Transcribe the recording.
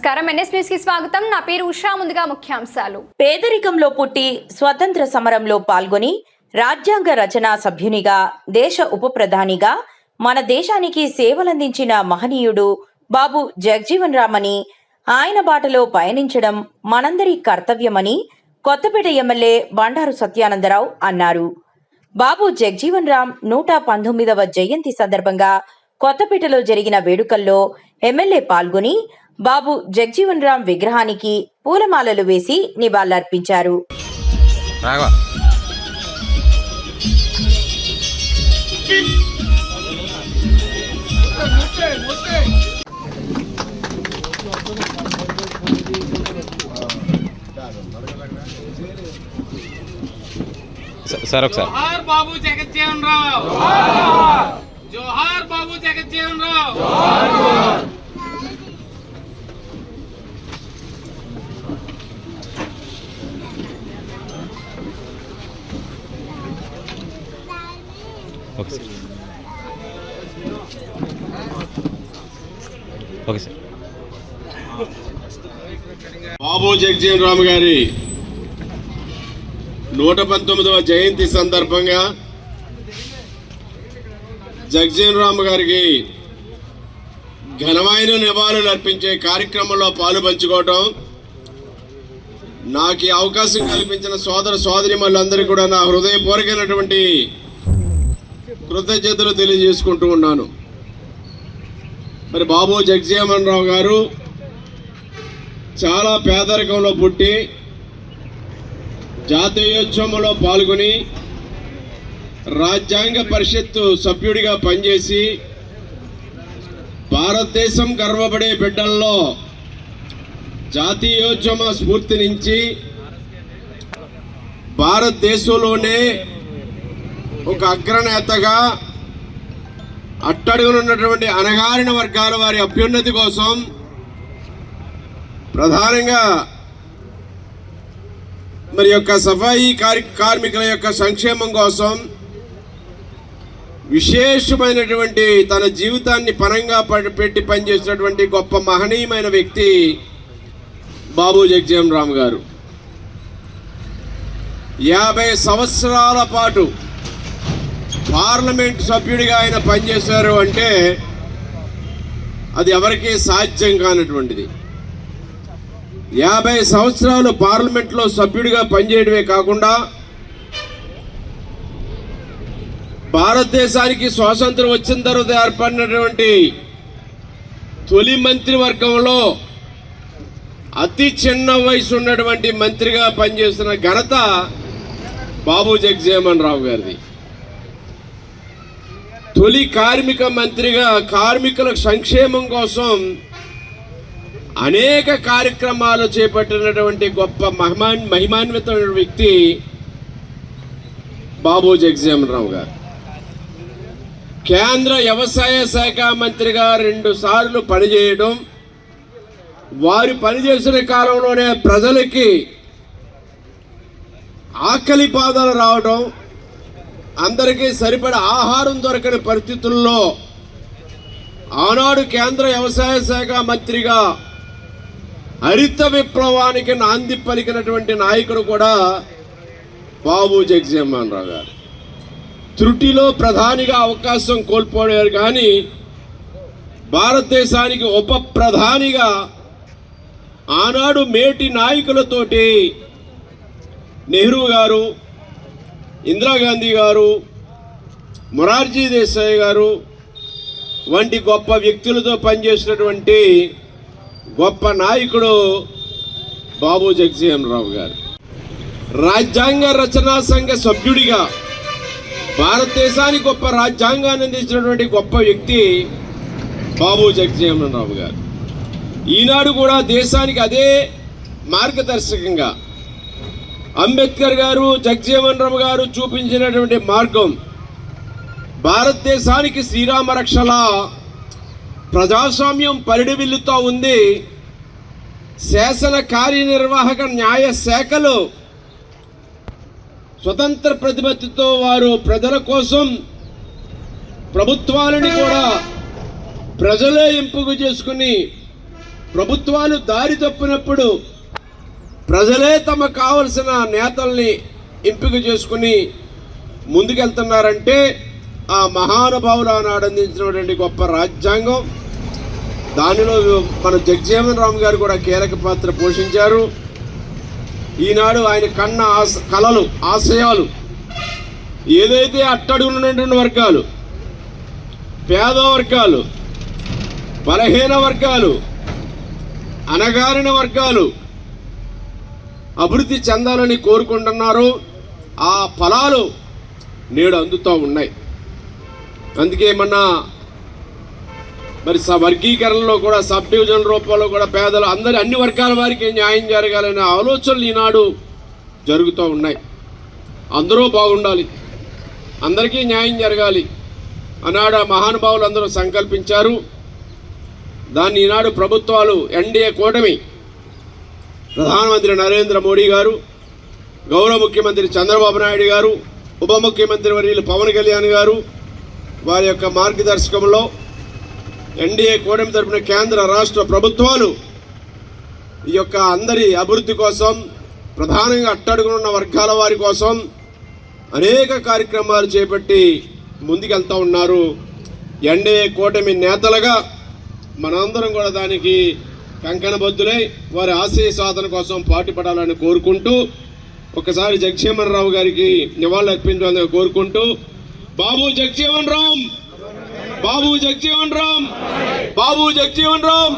నమస్కారం, NS news కి స్వాగతం. నా పేరు ఉషా. ముందుగా ముఖ్యాంశాలు. పేదరికంలో పుట్టి స్వతంత్ర సమరంలో పాల్గొని రాజ్యాంగ రచన సభ్యునిగా, దేశ ఉప ప్రధానిగా మన దేశానికి సేవలందించిన మహనీయుడు బాబు జగజ్జీవన్ రామ్ అని, ఆయన బాటలో పయనించడం మనందరి కర్తవ్యమని కొత్తపేట ఎమ్మెల్యే బండారు సత్యానందరావు అన్నారు. బాబు జగజ్జీవన్ రామ్ 119వ జయంతి సందర్భంగా కొత్తపేటలో జరిగిన వేడుకల్లో ఎమ్మెల్యే పాల్గొని బాబు జగజ్జీవన్ రామ్ విగ్రహానికి పూలమాలలు వేసి నివాళులర్పించారు. సార్ ఒకసారి జోహార్ బాబు జగజ్జీవన్ రామ్, జోహార్ Babu Jagjivan Ram. Okay sir, okay sir. Babu Jagjivan Ram గారి 119వ జయంతి సందర్భంగా జగజ్జీవన్ రామ్ గారికి ఘనమైన నివాళులు అర్పించే కార్యక్రమంలో పాలు పంచుకోవటం, నాకు ఈ అవకాశం కల్పించిన సోదర సోదరిమణులందరికీ కూడా నా హృదయపూర్వకమైనటువంటి కృతజ్ఞతలు తెలియజేసుకుంటూ ఉన్నాను. మరి బాబు జగజ్జీవన్ రామ్ గారు చాలా పేదరికంలో పుట్టి జాతీయోత్సవంలో పాల్గొని రాజ్యాంగ పరిషత్తు సభ్యుడిగా పనిచేసి భారతదేశం గర్వపడే బిడ్డల్లో జాతీయోద్యమ స్ఫూర్తి నుంచి భారతదేశంలోనే ఒక అగ్రనేతగా అట్టడుగునున్నటువంటి అణగారిన వర్గాల వారి అభ్యున్నతి కోసం, ప్రధానంగా మరి యొక్క సఫాయి కార్మికుల యొక్క సంక్షేమం కోసం విశేషమైనటువంటి తన జీవితాన్ని పరంగా పెట్టి పనిచేసినటువంటి గొప్ప మహనీయమైన వ్యక్తి బాబు జగజ్జీవన్ రామ్ గారు. 50 సంవత్సరాల పాటు పార్లమెంట్ సభ్యుడిగా ఆయన పనిచేశారు అంటే అది ఎవరికీ సాధ్యం కానటువంటిది. 50 సంవత్సరాలు పార్లమెంట్లో సభ్యుడిగా పనిచేయడమే కాకుండా భారతదేశానికి స్వాతంత్రం వచ్చిన తర్వాత ఏర్పడినటువంటి తొలి మంత్రివర్గంలో అతి చిన్న వయసు ఉన్నటువంటి మంత్రిగా పనిచేస్తున్న ఘనత బాబు జగజ్జీవన్ రామ్ గారిది. తొలి కార్మిక మంత్రిగా కార్మికుల సంక్షేమం కోసం అనేక కార్యక్రమాలు చేపట్టినటువంటి గొప్ప మహిమాన్వితమైన వ్యక్తి బాబు జగజ్జీవన్ రామ్ గారు. కేంద్ర వ్యవసాయ శాఖ మంత్రిగా 2 సార్లు పనిచేయడం, వారు పనిచేసిన కాలంలోనే ప్రజలకి ఆకలి బాధలు రావడం, అందరికీ సరిపడ ఆహారం దొరకని పరిస్థితుల్లో ఆనాడు కేంద్ర వ్యవసాయ శాఖ మంత్రిగా హరిత విప్లవానికి నాంది పలికినటువంటి నాయకుడు కూడా బాబు జగజ్జీవన్ రామ్ గారు. త్రుటిలో ప్రధానిగా అవకాశం కోల్పోయారు, కానీ భారతదేశానికి ఉప ప్రధానిగా ఆనాడు మేటి నాయకులతోటి నెహ్రూ గారు, ఇందిరాగాంధీ గారు, మొరార్జీ దేశాయ్ గారు వంటి గొప్ప వ్యక్తులతో పనిచేసినటువంటి గొప్ప నాయకుడు బాబు జగజ్జీవన్ రామ్ గారు. రాజ్యాంగ రచనా సంఘ సభ్యుడిగా భారతదేశానికి గొప్ప రాజ్యాంగాన్ని అందించినటువంటి గొప్ప వ్యక్తి బాబు జగజ్జీవన్ రామ్ గారు. ఈనాడు కూడా దేశానికి అదే మార్గదర్శకంగా అంబేద్కర్ గారు, జగజ్జీవన్ రామ్ గారు చూపించినటువంటి మార్గం భారతదేశానికి శ్రీరామ రక్షలా ప్రజాస్వామ్యం పరిడివిల్లుతూ ఉంది. శాసన కార్యనిర్వాహక న్యాయ శాఖలు స్వతంత్ర ప్రతిపత్తితో వారు ప్రజల కోసం ప్రభుత్వాలని కూడా ప్రజలే ఎంపిక చేసుకుని ప్రభుత్వాలు దారి తప్పినప్పుడు ప్రజలే తమకు కావలసిన నేతల్ని ఎంపిక చేసుకుని ముందుకెళ్తున్నారంటే ఆ మహానుభావులు ఆనాడు అందించినటువంటి గొప్ప రాజ్యాంగం, దానిలో మన జగజీవన్ రామ్ గారు కూడా కీలక పాత్ర పోషించారు. ఈనాడు ఆయన కన్న కలలు, ఆశయాలు ఏదైతే అట్టడుగున్నటువంటి వర్గాలు, పేద వర్గాలు, బలహీన వర్గాలు, అణగారిన వర్గాలు అభివృద్ధి చెందాలని కోరుకుంటున్నారు, ఆ ఫలాలు నేడు అందుతూ ఉన్నాయి. అందుకే మరి వర్గీకరణలో కూడా సబ్ డివిజన్ రూపంలో కూడా పేదలు అన్ని వర్గాల వారికి న్యాయం జరగాలనే ఆలోచనలు ఈనాడు జరుగుతూ ఉన్నాయి. అందరూ బాగుండాలి, అందరికీ న్యాయం జరగాలి అన్నాడు ఆ మహానుభావులు అందరూ సంకల్పించారు. దాన్ని ఈనాడు ప్రభుత్వాలు, ఎన్డీఏ కూటమి, ప్రధానమంత్రి నరేంద్ర మోడీ గారు, గౌరవ ముఖ్యమంత్రి చంద్రబాబు నాయుడు గారు, ఉప ముఖ్యమంత్రి వర్యులు పవన్ కళ్యాణ్ గారు వారి యొక్క మార్గదర్శకంలో ఎన్డీఏ కూటమి తరపున కేంద్ర రాష్ట్ర ప్రభుత్వాలు ఈ యొక్క అందరి అభివృద్ధి కోసం, ప్రధానంగా అట్టడుగునున్న వర్గాల వారి కోసం అనేక కార్యక్రమాలు చేపట్టి ముందుకెళ్తూ ఉన్నారు. ఎన్డీఏ కూటమి నేతలుగా మనందరం కూడా దానికి కంకణబద్ధులై వారి ఆశయ సాధన కోసం పాటుపడాలని కోరుకుంటూ, ఒకసారి జగజీవన్ రావు గారికి నివాళులు అర్పించాలని కోరుకుంటూ, బాబు జగజీవన్ రామ్, బాబు జగజీవన్ రామ్, బాబు జగజీవన్ రామ్.